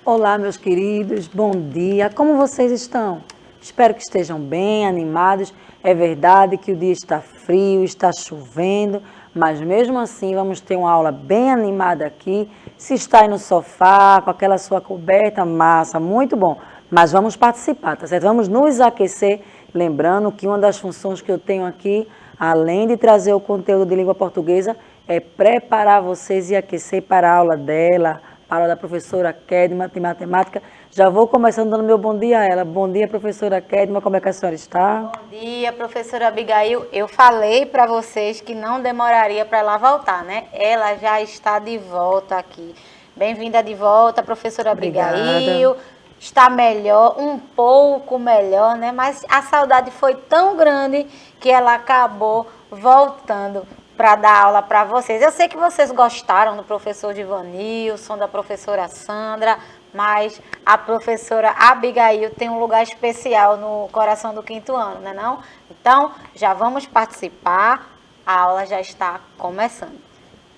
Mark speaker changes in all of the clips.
Speaker 1: Olá, meus queridos, bom dia. Como vocês estão? Espero que estejam bem, animados. É verdade que o dia está frio, está chovendo, mas mesmo assim vamos ter uma aula bem animada aqui. Se está aí no sofá, com aquela sua coberta, massa, muito bom. Mas vamos participar, tá certo? Vamos nos aquecer. Lembrando que uma das funções que eu tenho aqui, além de trazer o conteúdo de língua portuguesa, é preparar vocês e aquecer para a aula dela, para a aula da professora Kedma de matemática. Já vou começando dando meu bom dia a ela. Bom dia, professora Kedma, como é que a senhora está?
Speaker 2: Bom dia, professora Abigail. Eu falei para vocês que não demoraria para ela voltar, né? Ela já está de volta aqui. Bem-vinda de volta, professora Abigail.
Speaker 1: Obrigada.
Speaker 2: Está melhor, um pouco melhor, né? Mas a saudade foi tão grande que ela acabou voltando para dar aula para vocês. Eu sei que vocês gostaram do professor Divanilson, da professora Sandra, mas a professora Abigail tem um lugar especial no coração do quinto ano, né não? Então, já vamos participar, a aula já está começando.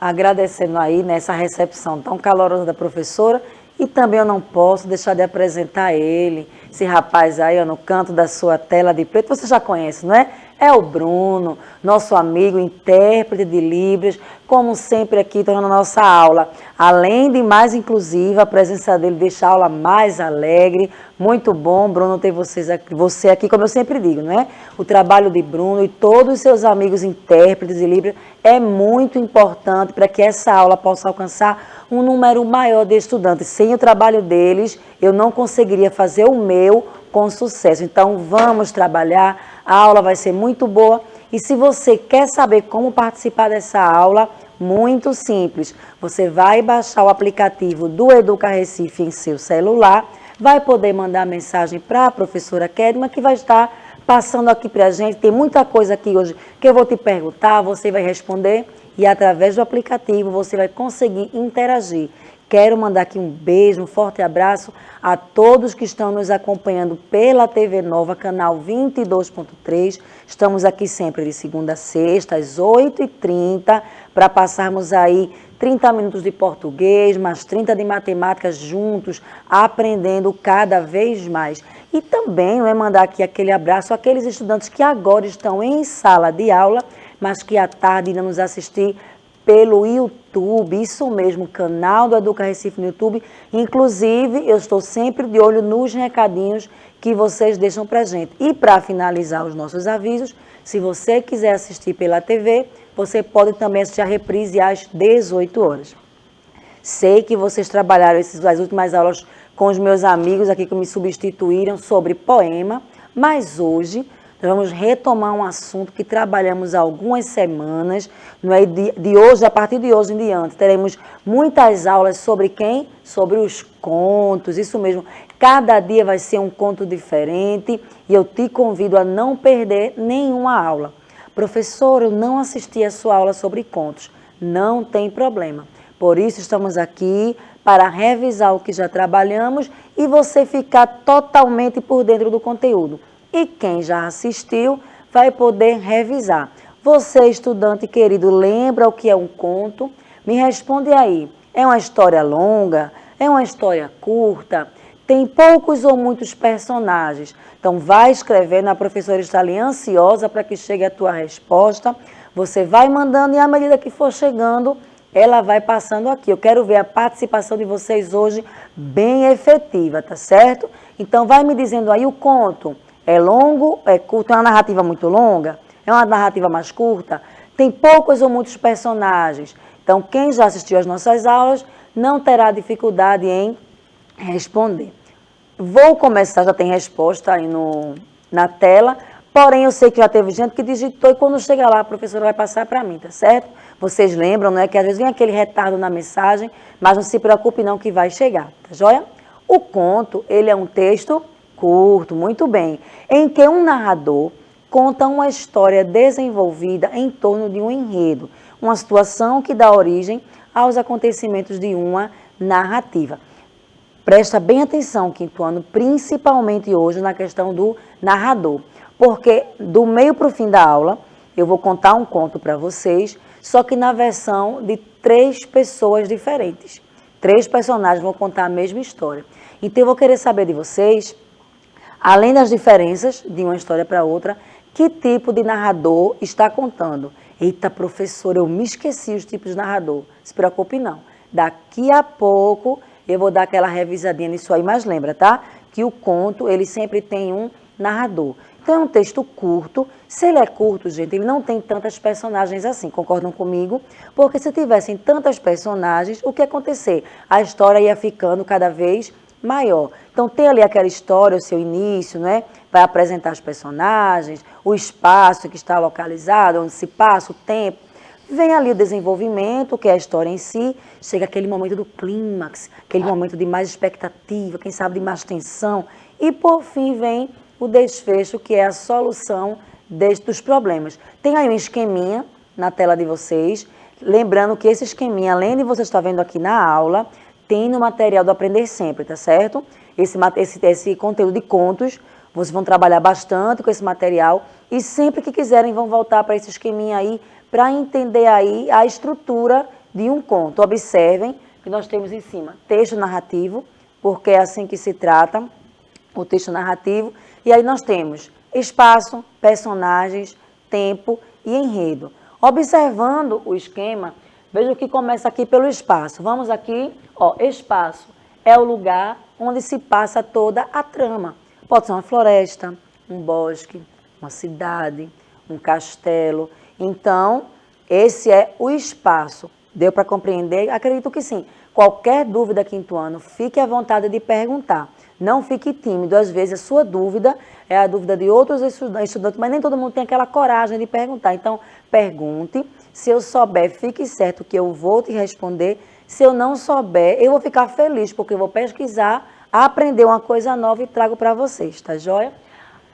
Speaker 1: Agradecendo aí nessa recepção tão calorosa da professora. E também eu não posso deixar de apresentar ele, esse rapaz aí ó, no canto da sua tela de preto, você já conhece, não é? É o Bruno, nosso amigo, intérprete de Libras, como sempre aqui tornando a nossa aula, além de mais inclusiva, a presença dele deixa a aula mais alegre. Muito bom, Bruno, ter você aqui, como eu sempre digo, não é? O trabalho de Bruno e todos os seus amigos intérpretes de Libras é muito importante para que essa aula possa alcançar um número maior de estudantes. Sem o trabalho deles, eu não conseguiria fazer o meu com sucesso. Então, vamos trabalhar, a aula vai ser muito boa. E se você quer saber como participar dessa aula, muito simples. Você vai baixar o aplicativo do Educa Recife em seu celular, vai poder mandar mensagem para a professora Kedma, que vai estar passando aqui para a gente. Tem muita coisa aqui hoje que eu vou te perguntar, você vai responder e através do aplicativo você vai conseguir interagir. Quero mandar aqui um beijo, um forte abraço a todos que estão nos acompanhando pela TV Nova, canal 22.3. Estamos aqui sempre de segunda a sexta, às 8h30, para passarmos aí 30 minutos de português, mais 30 de matemática juntos, aprendendo cada vez mais. E também mandar aqui aquele abraço àqueles estudantes que agora estão em sala de aula, mas que à tarde irão nos assistir pelo YouTube, isso mesmo, canal do Educa Recife no YouTube. Inclusive, eu estou sempre de olho nos recadinhos que vocês deixam para a gente. E para finalizar os nossos avisos, se você quiser assistir pela TV, você pode também assistir a reprise às 18 horas. Sei que vocês trabalharam as últimas aulas com os meus amigos aqui que me substituíram sobre poema, mas hoje nós vamos retomar um assunto que trabalhamos há algumas semanas, não é? De hoje, a partir de hoje em diante, teremos muitas aulas sobre quem? Sobre os contos, isso mesmo. Cada dia vai ser um conto diferente e eu te convido a não perder nenhuma aula. Professor, eu não assisti a sua aula sobre contos. Não tem problema. Por isso estamos aqui para revisar o que já trabalhamos e você ficar totalmente por dentro do conteúdo. E quem já assistiu vai poder revisar. Você, estudante querido, lembra o que é um conto? Me responde aí. É uma história longa? É uma história curta? Tem poucos ou muitos personagens? Então, vai escrevendo, a professora está ali ansiosa para que chegue a tua resposta. Você vai mandando e à medida que for chegando, ela vai passando aqui. Eu quero ver a participação de vocês hoje bem efetiva, tá certo? Então, vai me dizendo aí o conto. É longo, é curto, é uma narrativa muito longa, é uma narrativa mais curta, tem poucos ou muitos personagens. Então, quem já assistiu às nossas aulas não terá dificuldade em responder. Vou começar, já tem resposta aí na tela, porém eu sei que já teve gente que digitou e quando chega lá a professora vai passar para mim, tá certo? Vocês lembram, né, que às vezes vem aquele retardo na mensagem, mas não se preocupe não que vai chegar, tá joia? O conto, ele é um texto curto, muito bem, em que um narrador conta uma história desenvolvida em torno de um enredo, uma situação que dá origem aos acontecimentos de uma narrativa. Presta bem atenção, quinto ano, principalmente hoje na questão do narrador, porque do meio para o fim da aula eu vou contar um conto para vocês, só que na versão de 3 pessoas diferentes. 3 personagens vão contar a mesma história. Então eu vou querer saber de vocês, além das diferenças de uma história para outra, que tipo de narrador está contando. Eita, professora, eu me esqueci os tipos de narrador. Se preocupe não. Daqui a pouco eu vou dar aquela revisadinha nisso aí, mas lembra, tá? Que o conto, ele sempre tem um narrador. Então é um texto curto. Se ele é curto, gente, ele não tem tantas personagens assim, concordam comigo? Porque se tivessem tantas personagens, o que ia acontecer? A história ia ficando cada vez maior. Então tem ali aquela história, o seu início, né? Vai apresentar os personagens, o espaço que está localizado, onde se passa, o tempo. Vem ali o desenvolvimento, que é a história em si, chega aquele momento do clímax, aquele momento de mais expectativa, quem sabe de mais tensão, e por fim vem o desfecho, que é a solução dos problemas. Tem aí um esqueminha na tela de vocês, lembrando que esse esqueminha, além de você estar vendo aqui na aula, tem no material do Aprender Sempre, tá certo? Esse conteúdo de contos, vocês vão trabalhar bastante com esse material e sempre que quiserem vão voltar para esse esqueminha aí para entender aí a estrutura de um conto. Observem que nós temos em cima texto narrativo, porque é assim que se trata, o texto narrativo. E aí nós temos espaço, personagens, tempo e enredo. Observando o esquema, veja que começa aqui pelo espaço. Vamos aqui, ó, espaço é o lugar onde se passa toda a trama. Pode ser uma floresta, um bosque, uma cidade, um castelo. Então, esse é o espaço. Deu para compreender? Acredito que sim. Qualquer dúvida, quinto ano, fique à vontade de perguntar. Não fique tímido. Às vezes a sua dúvida é a dúvida de outros estudantes, mas nem todo mundo tem aquela coragem de perguntar. Então, pergunte. Se eu souber, fique certo que eu vou te responder. Se eu não souber, eu vou ficar feliz, porque eu vou pesquisar, aprender uma coisa nova e trago para vocês, tá joia?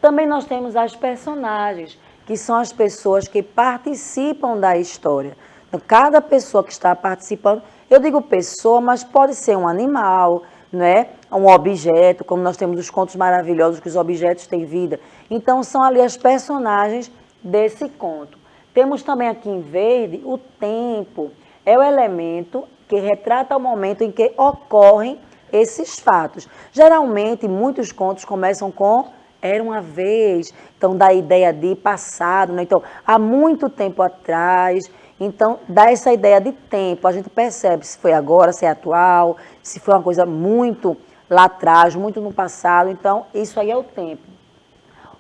Speaker 1: Também nós temos as personagens, que são as pessoas que participam da história. Então, cada pessoa que está participando, eu digo pessoa, mas pode ser um animal, né? Um objeto, como nós temos os contos maravilhosos que os objetos têm vida. Então, são ali as personagens desse conto. Temos também aqui em verde o tempo. É o elemento que retrata o momento em que ocorrem esses fatos. Geralmente, muitos contos começam com era uma vez, então dá a ideia de passado, né? Então, há muito tempo atrás, então dá essa ideia de tempo, a gente percebe se foi agora, se é atual, se foi uma coisa muito lá atrás, muito no passado, então isso aí é o tempo.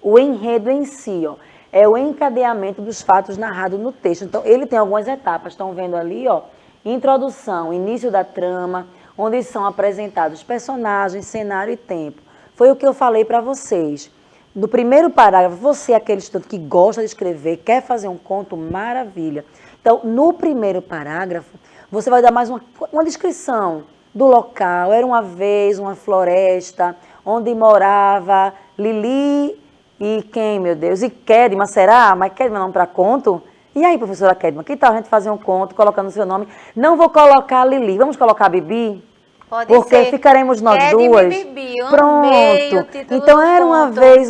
Speaker 1: O enredo em si, ó, é o encadeamento dos fatos narrados no texto, então ele tem algumas etapas, estão vendo ali, ó, introdução, início da trama, onde são apresentados personagens, cenário e tempo. Foi o que eu falei para vocês. No primeiro parágrafo, você é aquele estudante que gosta de escrever, quer fazer um conto, maravilha. Então, no primeiro parágrafo, você vai dar mais uma descrição do local. Era uma vez uma floresta onde morava Lili e quem, meu Deus? E Kedma, será? Mas Kedma não para conto? E aí, professora Kedma, que tal a gente fazer um conto colocando o seu nome? Não vou colocar a Lili, vamos colocar a Bibi?
Speaker 2: Pode
Speaker 1: Porque
Speaker 2: ser.
Speaker 1: ficaremos nós
Speaker 2: Kedma
Speaker 1: duas.
Speaker 2: e Bibi, eu amei o
Speaker 1: Pronto.
Speaker 2: título
Speaker 1: Então
Speaker 2: do
Speaker 1: era uma
Speaker 2: conto.
Speaker 1: vez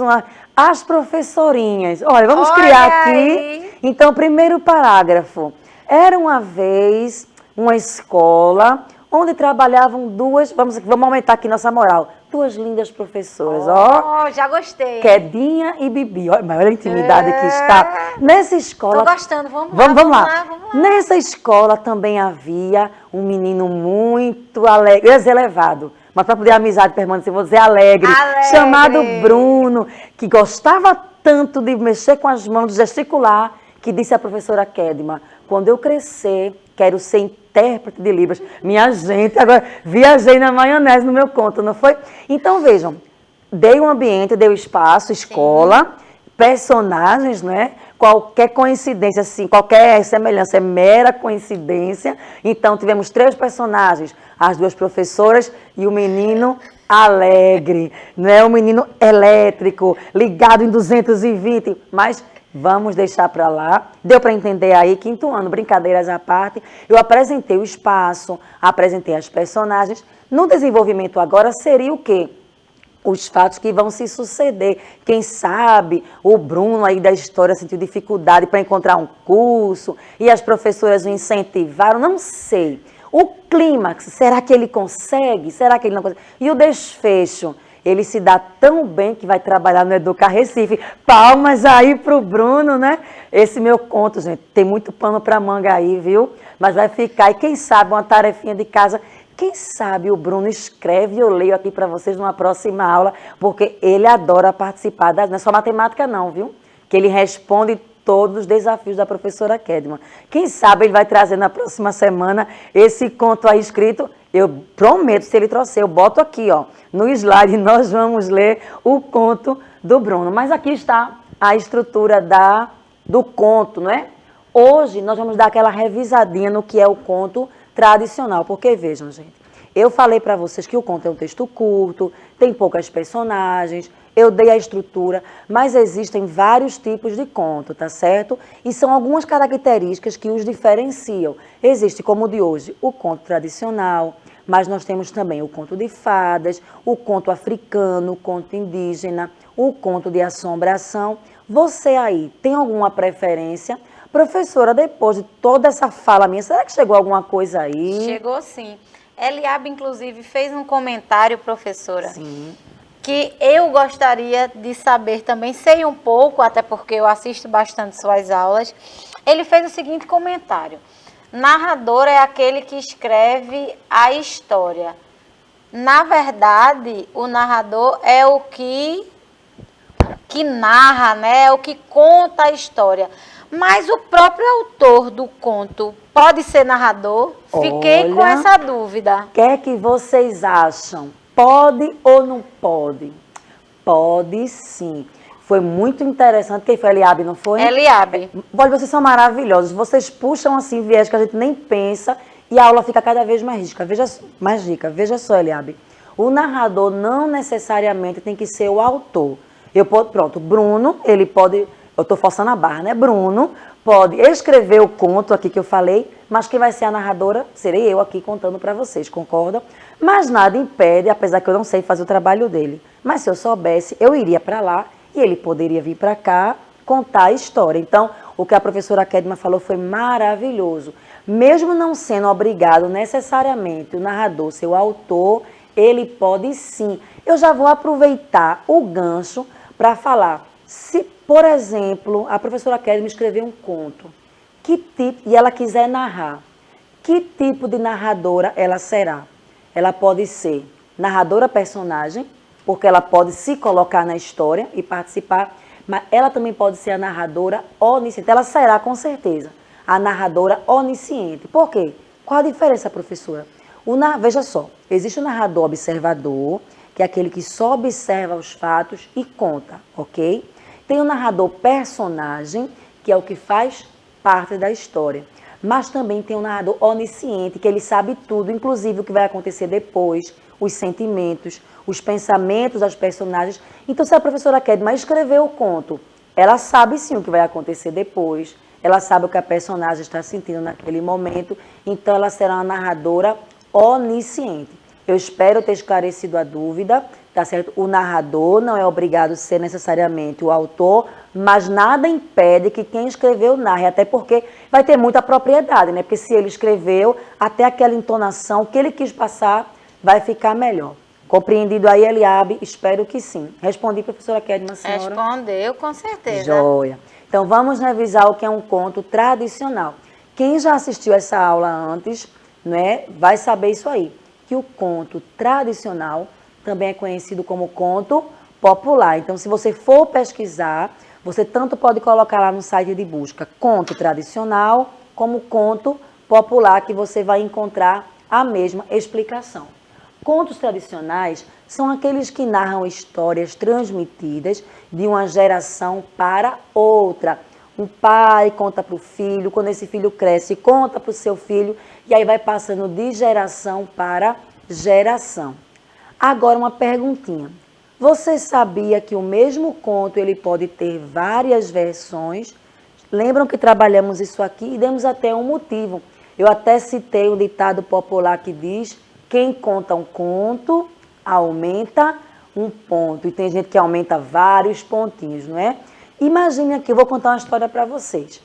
Speaker 1: as professorinhas. Olha, vamos
Speaker 2: Olha
Speaker 1: criar
Speaker 2: aí.
Speaker 1: aqui. Então, primeiro parágrafo. Era uma vez uma escola onde trabalhavam vamos aumentar aqui nossa moral, 2 lindas professoras, ó.
Speaker 2: Já gostei.
Speaker 1: Kedinha e Bibi. Olha, mas olha a intimidade que está. Nessa escola.
Speaker 2: Tô gostando, vamos lá.
Speaker 1: Nessa escola também havia um menino muito alegre, eu ia dizer elevado, mas para poder a amizade permanecer, vou dizer alegre, chamado Bruno, que gostava tanto de mexer com as mãos, de gesticular, que disse à professora Kedma, quando eu crescer, quero ser intérprete de Libras. Minha gente, agora viajei na maionese no meu conto, não foi? Então, vejam, dei um ambiente, dei um espaço, escola, personagens, né? Qualquer coincidência, assim, qualquer semelhança é mera coincidência. Então, tivemos 3 personagens, as 2 professoras e o menino alegre, né? O menino elétrico, ligado em 220, mas vamos deixar para lá. Deu para entender aí, quinto ano, brincadeiras à parte. Eu apresentei o espaço, apresentei as personagens. No desenvolvimento agora seria o quê? Os fatos que vão se suceder. Quem sabe o Bruno aí da história sentiu dificuldade para encontrar um curso e as professoras o incentivaram, não sei. O clímax, será que ele consegue? Será que ele não consegue? E o desfecho, ele se dá tão bem que vai trabalhar no Educar Recife. Palmas aí pro Bruno, né? Esse meu conto, gente, tem muito pano para manga aí, viu? Mas vai ficar, e quem sabe uma tarefinha de casa, quem sabe o Bruno escreve e eu leio aqui para vocês numa próxima aula, porque ele adora participar das, não é só matemática não, viu? Que ele responde todos os desafios da professora Kedma. Quem sabe ele vai trazer na próxima semana esse conto aí escrito. Eu prometo, se ele trouxer, eu boto aqui, ó, no slide, nós vamos ler o conto do Bruno. Mas aqui está a estrutura do conto, não é? Hoje nós vamos dar aquela revisadinha no que é o conto tradicional, porque vejam, gente, eu falei para vocês que o conto é um texto curto, tem poucas personagens, eu dei a estrutura, mas existem vários tipos de conto, tá certo? E são algumas características que os diferenciam. Existe, como o de hoje, o conto tradicional, mas nós temos também o conto de fadas, o conto africano, o conto indígena, o conto de assombração. Você aí tem alguma preferência? Professora, depois de toda essa fala minha, será que chegou alguma coisa aí?
Speaker 2: Chegou sim. Eliabe, inclusive, fez um comentário, professora.
Speaker 1: Sim.
Speaker 2: Que eu gostaria de saber também, sei um pouco, até porque eu assisto bastante suas aulas. Ele fez o seguinte comentário: narrador é aquele que escreve a história. Na verdade, o narrador é o que narra, né? É o que conta a história. Mas o próprio autor do conto pode ser narrador? Fiquei com essa dúvida.
Speaker 1: O que é que vocês acham? Pode ou não pode? Pode sim. Foi muito interessante. Quem foi? Eliabe, não foi?
Speaker 2: Eliabe.
Speaker 1: Olha, vocês são maravilhosos. Vocês puxam assim viés que a gente nem pensa e a aula fica cada vez mais rica. Veja só, Eliabe. O narrador não necessariamente tem que ser o autor. Pronto, Bruno, ele pode... Eu estou forçando a barra, né? Bruno pode escrever o conto aqui que eu falei, mas quem vai ser a narradora serei eu aqui contando para vocês, concordam? Mas nada impede, apesar que eu não sei fazer o trabalho dele. Mas se eu soubesse, eu iria para lá e ele poderia vir para cá contar a história. Então, o que a professora Kedma falou foi maravilhoso. Mesmo não sendo obrigado necessariamente o narrador ser o autor, ele pode sim. Eu já vou aproveitar o gancho para falar. Se, por exemplo, a professora Kedma escrever um conto, e ela quiser narrar, que tipo de narradora ela será? Ela pode ser narradora personagem, porque ela pode se colocar na história e participar, mas ela também pode ser a narradora onisciente. Ela será, com certeza, a narradora onisciente. Por quê? Qual a diferença, professora? Veja só, existe o narrador observador, que é aquele que só observa os fatos e conta, ok? Tem o narrador personagem, que é o que faz parte da história. Mas também tem o narrador onisciente, que ele sabe tudo, inclusive o que vai acontecer depois, os sentimentos, os pensamentos das personagens. Então, se a professora Kedma escrever o conto, ela sabe sim o que vai acontecer depois, ela sabe o que a personagem está sentindo naquele momento, então ela será uma narradora onisciente. Eu espero ter esclarecido a dúvida, tá certo? O narrador não é obrigado a ser necessariamente o autor, mas nada impede que quem escreveu narre, até porque vai ter muita propriedade, né? Porque se ele escreveu, até aquela entonação, o que ele quis passar, vai ficar melhor. Compreendido aí, Eliabe? Espero que sim. Respondi, professora Kedma, senhora?
Speaker 2: Respondeu, com certeza.
Speaker 1: Joia. Então, vamos revisar o que é um conto tradicional. Quem já assistiu essa aula antes, né, vai saber isso aí, que o conto tradicional também é conhecido como conto popular. Então, se você for pesquisar, você tanto pode colocar lá no site de busca conto tradicional, como conto popular, que você vai encontrar a mesma explicação. Contos tradicionais são aqueles que narram histórias transmitidas de uma geração para outra. Um pai conta para o filho, quando esse filho cresce, conta para o seu filho, e aí vai passando de geração para geração. Agora uma perguntinha. Você sabia que o mesmo conto ele pode ter várias versões? Lembram que trabalhamos isso aqui e demos até um motivo. Eu até citei um ditado popular que diz: quem conta um conto aumenta um ponto. E tem gente que aumenta vários pontinhos, não é? Imagine aqui, eu vou contar uma história para vocês.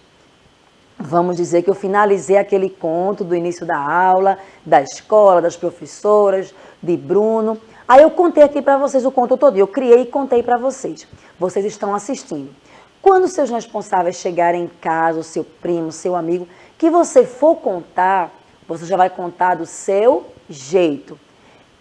Speaker 1: Vamos dizer que eu finalizei aquele conto do início da aula, da escola, das professoras, de Bruno. Aí eu contei aqui para vocês o conto todo, eu criei e contei para vocês. Vocês estão assistindo. Quando seus responsáveis chegarem em casa, o seu primo, seu amigo, que você for contar, você já vai contar do seu jeito.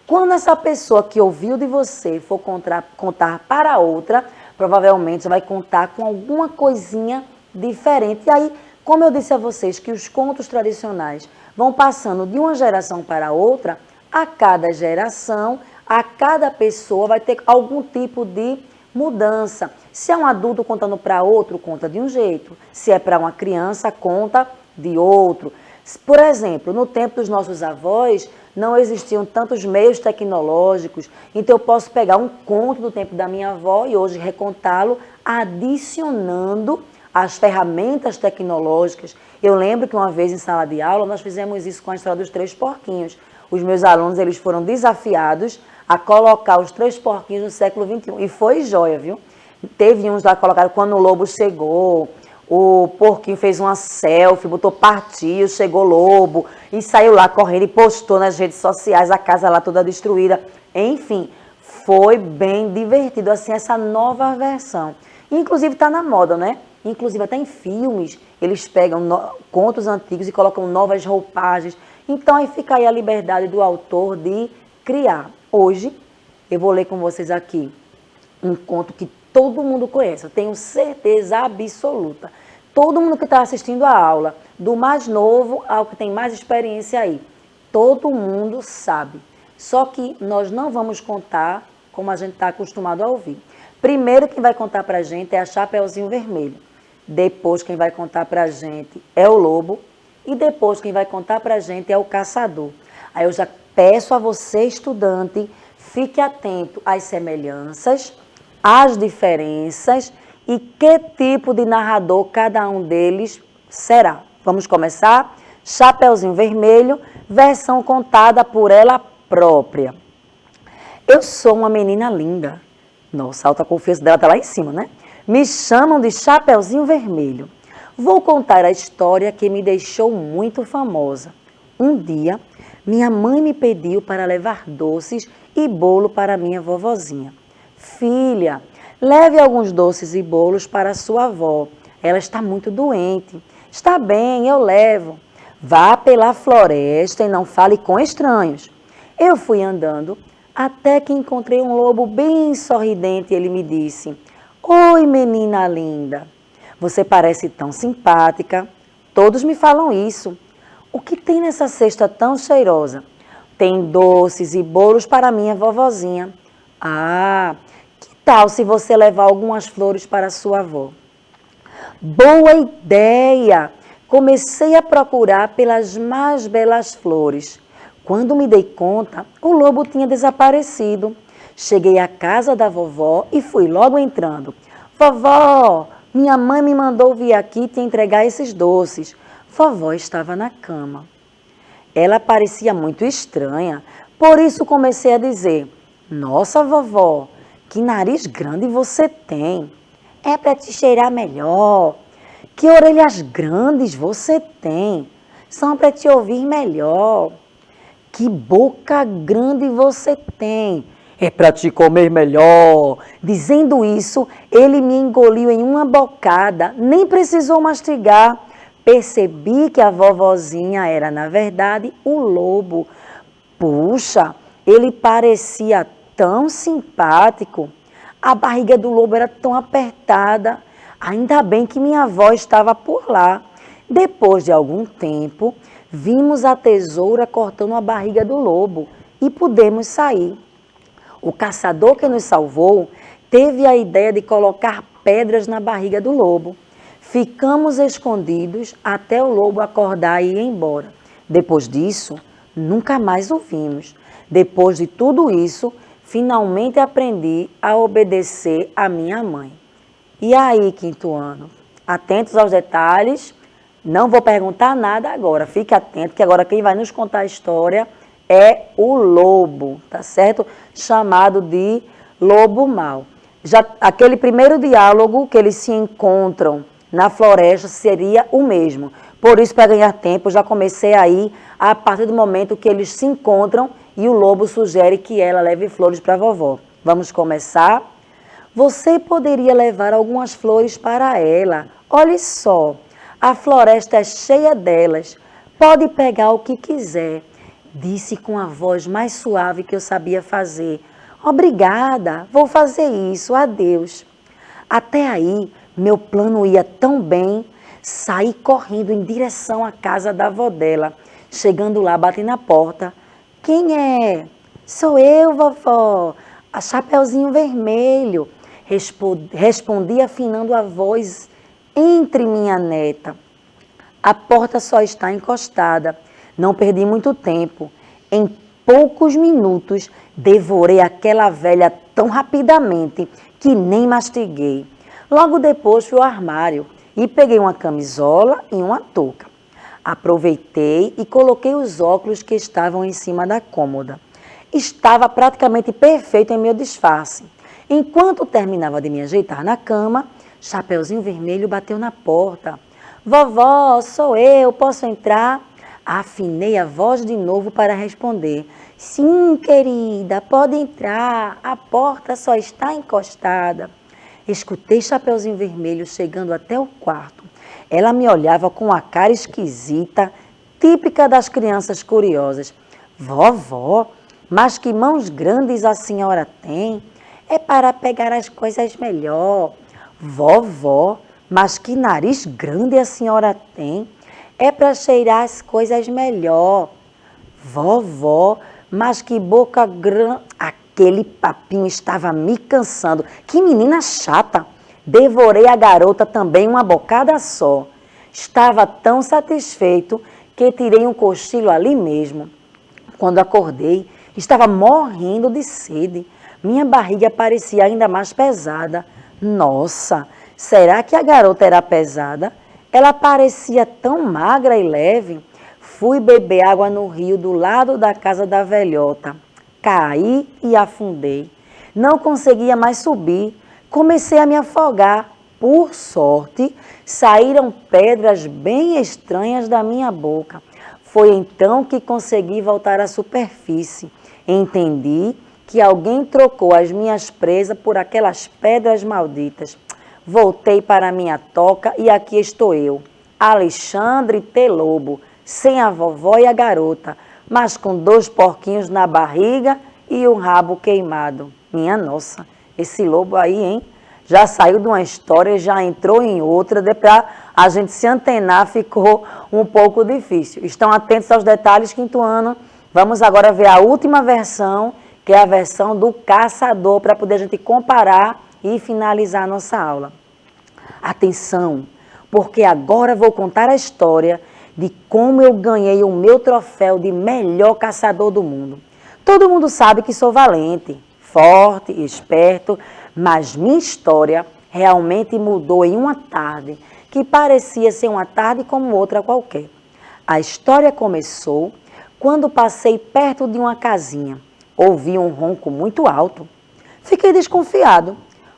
Speaker 1: Quando essa pessoa que ouviu de você for contar para outra, provavelmente já vai contar com alguma coisinha diferente. E aí, como eu disse a vocês que os contos tradicionais vão passando de uma geração para outra, a cada geração, a cada pessoa vai ter algum tipo de mudança. Se é um adulto contando para outro, conta de um jeito. Se é para uma criança, conta de outro. Por exemplo, no tempo dos nossos avós, não existiam tantos meios tecnológicos, então eu posso pegar um conto do tempo da minha avó e hoje recontá-lo adicionando as ferramentas tecnológicas. Eu lembro que uma vez em sala de aula nós fizemos isso com a história dos 3 porquinhos. Os meus alunos eles foram desafiados a colocar os 3 porquinhos no século XXI. E foi joia, viu? Teve uns lá que colocaram quando o lobo chegou, o porquinho fez uma selfie, botou partiu, chegou lobo, e saiu lá correndo e postou nas redes sociais, a casa lá toda destruída. Enfim, foi bem divertido, assim, essa nova versão. Inclusive está na moda, né? Inclusive até em filmes, eles pegam contos antigos e colocam novas roupagens. Então aí fica aí a liberdade do autor de criar. Hoje, eu vou ler com vocês aqui um conto que todo mundo conhece, eu tenho certeza absoluta. Todo mundo que está assistindo a aula, do mais novo ao que tem mais experiência aí, todo mundo sabe. Só que nós não vamos contar como a gente está acostumado a ouvir. Primeiro quem vai contar para a gente é a Chapeuzinho Vermelho. Depois quem vai contar para a gente é o lobo. E depois quem vai contar para a gente é o caçador. Aí eu já peço a você, estudante, fique atento às semelhanças, às diferenças e que tipo de narrador cada um deles será. Vamos começar? Chapeuzinho Vermelho, versão contada por ela própria. Eu sou uma menina linda. Nossa, a alta confiança dela está lá em cima, né? Me chamam de Chapeuzinho Vermelho. Vou contar a história que me deixou muito famosa. Um dia, minha mãe me pediu para levar doces e bolo para minha vovozinha. Filha, leve alguns doces e bolos para sua avó. Ela está muito doente. Está bem, eu levo. Vá pela floresta e não fale com estranhos. Eu fui andando até que encontrei um lobo bem sorridente e ele me disse: Oi, menina linda. Você parece tão simpática. Todos me falam isso. O que tem nessa cesta tão cheirosa? Tem doces e bolos para minha vovozinha. Ah, que tal se você levar algumas flores para sua avó? Boa ideia! Comecei a procurar pelas mais belas flores. Quando me dei conta, o lobo tinha desaparecido. Cheguei à casa da vovó e fui logo entrando. Vovó, minha mãe me mandou vir aqui te entregar esses doces. Vovó estava na cama. Ela parecia muito estranha, por isso comecei a dizer: Nossa, vovó, que nariz grande você tem. É para te cheirar melhor. Que orelhas grandes você tem. São para te ouvir melhor. Que boca grande você tem. É para te comer melhor. Dizendo isso, ele me engoliu em uma bocada, nem precisou mastigar. Percebi que a vovozinha era, na verdade, o lobo. Puxa, ele parecia tão simpático. A barriga do lobo era tão apertada. Ainda bem que minha avó estava por lá. Depois de algum tempo, vimos a tesoura cortando a barriga do lobo e pudemos sair. O caçador que nos salvou teve a ideia de colocar pedras na barriga do lobo. Ficamos escondidos até o lobo acordar e ir embora. Depois disso, nunca mais o vimos. Depois de tudo isso, finalmente aprendi a obedecer à minha mãe. E aí, quinto ano? Atentos aos detalhes. Não vou perguntar nada agora. Fique atento que agora quem vai nos contar a história é o lobo, tá certo? Chamado de lobo mau. Já aquele primeiro diálogo que eles se encontram na floresta seria o mesmo. Por isso, para ganhar tempo, já comecei aí a partir do momento que eles se encontram e o lobo sugere que ela leve flores para a vovó. Vamos começar? Você poderia levar algumas flores para ela. Olhe só, a floresta é cheia delas. Pode pegar o que quiser. Disse com a voz mais suave que eu sabia fazer. Obrigada, vou fazer isso, adeus. Até aí, meu plano ia tão bem, saí correndo em direção à casa da avó dela. Chegando lá, bati na porta. Quem é? Sou eu, vovó, a Chapeuzinho Vermelho. Respondi afinando a voz entre minha neta. A porta só está encostada. Não perdi muito tempo. Em poucos minutos, devorei aquela velha tão rapidamente que nem mastiguei. Logo depois fui ao armário e peguei uma camisola e uma touca. Aproveitei e coloquei os óculos que estavam em cima da cômoda. Estava praticamente perfeito em meu disfarce. Enquanto terminava de me ajeitar na cama, Chapeuzinho Vermelho bateu na porta. Vovó, sou eu, posso entrar? Afinei a voz de novo para responder. Sim, querida, pode entrar, a porta só está encostada. Escutei Chapeuzinho Vermelho chegando até o quarto. Ela me olhava com a cara esquisita, típica das crianças curiosas. Vovó, mas que mãos grandes a senhora tem? É para pegar as coisas melhor. Vovó, mas que nariz grande a senhora tem? É para cheirar as coisas melhor. Vovó, mas que boca grande. Aquele papinho estava me cansando. Que menina chata. Devorei a garota também uma bocada só. Estava tão satisfeito que tirei um cochilo ali mesmo. Quando acordei, estava morrendo de sede. Minha barriga parecia ainda mais pesada. Nossa, será que a garota era pesada? Ela parecia tão magra e leve. Fui beber água no rio do lado da casa da velhota. Caí e afundei. Não conseguia mais subir. Comecei a me afogar. Por sorte, saíram pedras bem estranhas da minha boca. Foi então que consegui voltar à superfície. Entendi que alguém trocou as minhas presas por aquelas pedras malditas. Voltei para a minha toca e aqui estou eu, Alexandre T. Lobo, sem a vovó e a garota, mas com 2 porquinhos na barriga e um rabo queimado. Minha nossa, esse lobo aí, hein? Já saiu de uma história e já entrou em outra, para a gente se antenar ficou um pouco difícil. Estão atentos aos detalhes, quinto ano. Vamos agora ver a última versão, que é a versão do caçador, para poder a gente comparar e finalizar a nossa aula. Atenção, porque agora vou contar a história de como eu ganhei o meu troféu de melhor caçador do mundo. Todo mundo sabe que sou valente, forte, esperto, mas minha história realmente mudou em uma tarde, que parecia ser uma tarde como outra qualquer. A história começou quando passei perto de uma casinha. Ouvi um ronco muito alto. Fiquei desconfiado,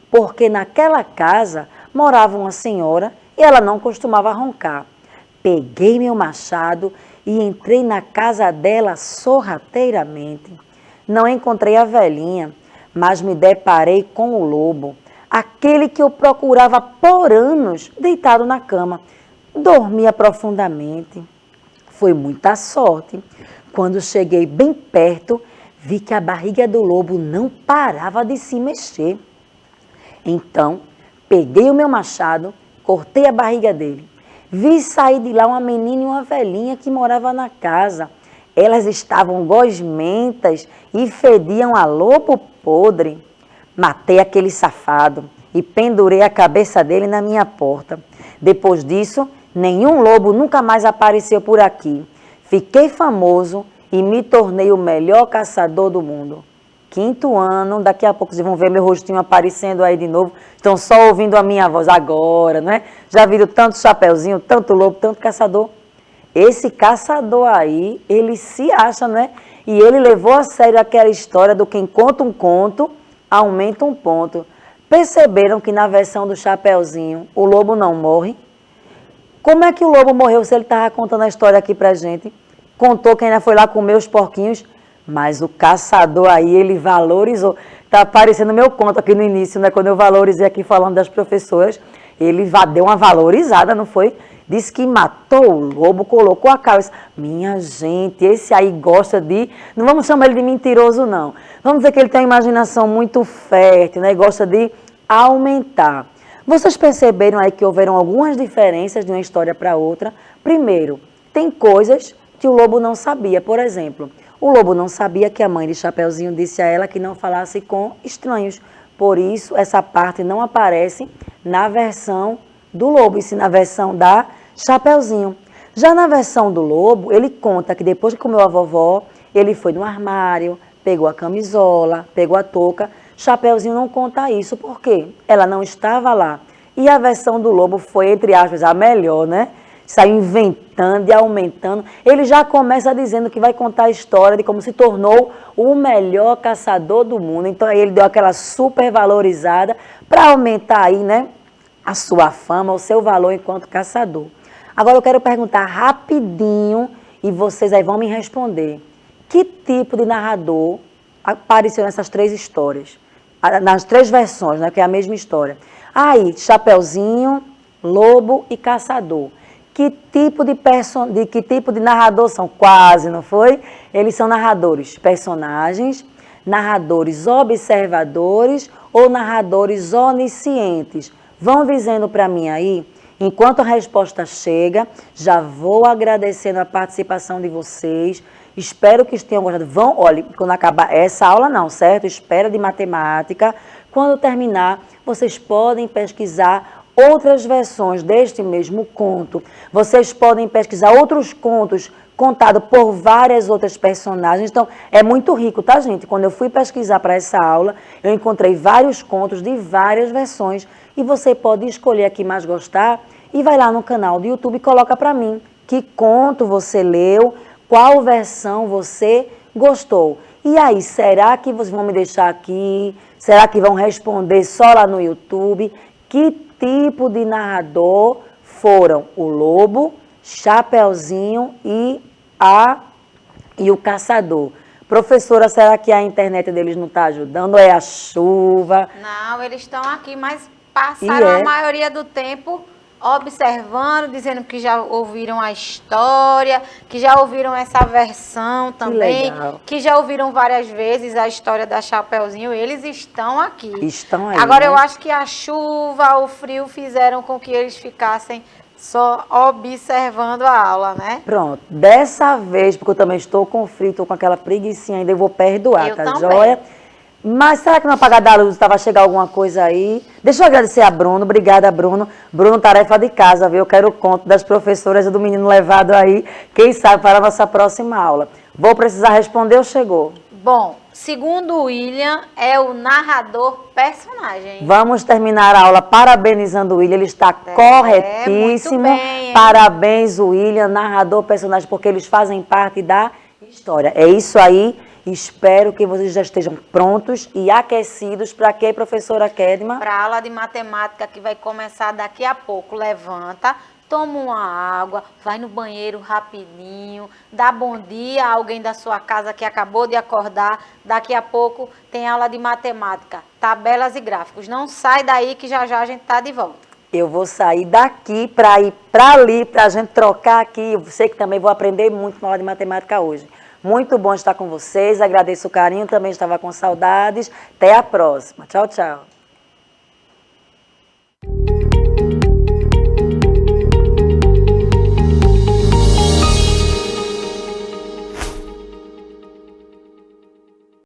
Speaker 1: porque naquela casa morava uma senhora e ela não costumava roncar. Peguei meu machado e entrei na casa dela sorrateiramente. Não encontrei a velhinha, mas me deparei com o lobo, aquele que eu procurava por anos deitado na cama. Dormia profundamente. Foi muita sorte. Quando cheguei bem perto, vi que a barriga do lobo não parava de se mexer. Então, peguei o meu machado, cortei a barriga dele. Vi sair de lá uma menina e uma velhinha que morava na casa. Elas estavam gosmentas e fediam a lobo podre. Matei aquele safado e pendurei a cabeça dele na minha porta. Depois disso, nenhum lobo nunca mais apareceu por aqui. Fiquei famoso e me tornei o melhor caçador do mundo. Quinto ano, daqui a pouco vocês vão ver meu rostinho aparecendo aí de novo. Estão só ouvindo a minha voz agora, não é? Já viram tanto chapeuzinho, tanto lobo, tanto caçador. Esse caçador aí, ele se acha, né? E ele levou a sério aquela história do quem conta um conto, aumenta um ponto. Perceberam que na versão do Chapeuzinho, o lobo não morre? Como é que o lobo morreu se ele estava contando a história aqui pra gente? Contou que ainda foi lá comer os porquinhos, mas o caçador aí, ele valorizou. Tá aparecendo meu conto aqui no início, né? Quando eu valorizei aqui falando das professoras, ele deu uma valorizada, não foi? Disse que matou o lobo, colocou a cabeça. Minha gente, esse aí gosta de... Não vamos chamar ele de mentiroso, não. Vamos dizer que ele tem uma imaginação muito fértil, né? E gosta de aumentar. Vocês perceberam aí que houveram algumas diferenças de uma história para outra? Primeiro, tem coisas que o lobo não sabia. Por exemplo, o lobo não sabia que a mãe de Chapeuzinho disse a ela que não falasse com estranhos. Por isso, essa parte não aparece na versão do lobo, e sim na versão da Chapeuzinho. Já na versão do lobo, ele conta que depois que comeu a vovó, ele foi no armário, pegou a camisola, pegou a touca. Chapeuzinho não conta isso, porque ela não estava lá. E a versão do lobo foi, entre aspas, a melhor, né? Saiu inventando e aumentando. Ele já começa dizendo que vai contar a história de como se tornou o melhor caçador do mundo. Então aí ele deu aquela super valorizada para aumentar aí, né, a sua fama, o seu valor enquanto caçador. Agora eu quero perguntar rapidinho e vocês aí vão me responder. Que tipo de narrador apareceu nessas três histórias? Nas três versões, né, que é a mesma história. Aí, Chapeuzinho, Lobo e Caçador. Que tipo de narrador são? Quase, não foi? Eles são narradores personagens, narradores observadores ou narradores oniscientes? Vão dizendo para mim aí, enquanto a resposta chega, já vou agradecendo a participação de vocês. Espero que tenham gostado. Olha, quando acabar essa aula não, certo? Espera de matemática. Quando terminar, vocês podem pesquisar outras versões deste mesmo conto. Vocês podem pesquisar outros contos contados por várias outras personagens. Então, é muito rico, tá, gente? Quando eu fui pesquisar para essa aula, eu encontrei vários contos de várias versões. E você pode escolher a que mais gostar e vai lá no canal do YouTube e coloca para mim que conto você leu, qual versão você gostou. E aí, será que vocês vão me deixar aqui? Será que vão responder só lá no YouTube? Que tipo de narrador foram o lobo, Chapeuzinho e o caçador? Professora, será que a internet deles não está ajudando? Ou é a chuva?
Speaker 2: Não, eles estão aqui, mas passaram a maioria do tempo observando, dizendo que já ouviram a história, que já ouviram essa versão também, que já ouviram várias vezes a história da Chapeuzinho. Eles estão aqui.
Speaker 1: Estão aí.
Speaker 2: Agora,
Speaker 1: né?
Speaker 2: eu acho que a chuva, o frio fizeram com que eles ficassem só observando a aula, né?
Speaker 1: Pronto. Dessa vez, porque eu também estou com frio, estou com aquela preguicinha ainda, eu vou perdoar,
Speaker 2: Eu
Speaker 1: tá
Speaker 2: também.
Speaker 1: joia? Mas será que no apagar da luz estava a chegar alguma coisa aí? Deixa eu agradecer a Bruno. Obrigada, Bruno. Bruno, tarefa de casa, viu? Eu quero o conto das professoras e do menino levado aí, quem sabe, para a nossa próxima aula. Vou precisar responder ou chegou?
Speaker 2: Bom, segundo o William, é o narrador personagem.
Speaker 1: Vamos terminar a aula parabenizando o William. Ele está corretíssimo.
Speaker 2: Muito bem, hein?
Speaker 1: Parabéns, William, narrador personagem, porque eles fazem parte da história. É isso aí. Espero que vocês já estejam prontos e aquecidos para quê, professora Kedma?
Speaker 2: Para a aula de matemática que vai começar daqui a pouco. Levanta, toma uma água, vai no banheiro rapidinho, dá bom dia a alguém da sua casa que acabou de acordar. Daqui a pouco tem aula de matemática, tabelas e gráficos. Não sai daí que já já a gente está de volta.
Speaker 1: Eu vou sair daqui para ir para ali, para a gente trocar aqui. Eu sei que também vou aprender muito na aula de matemática hoje. Muito bom estar com vocês, agradeço o carinho, também estava com saudades. Até a próxima. Tchau, tchau.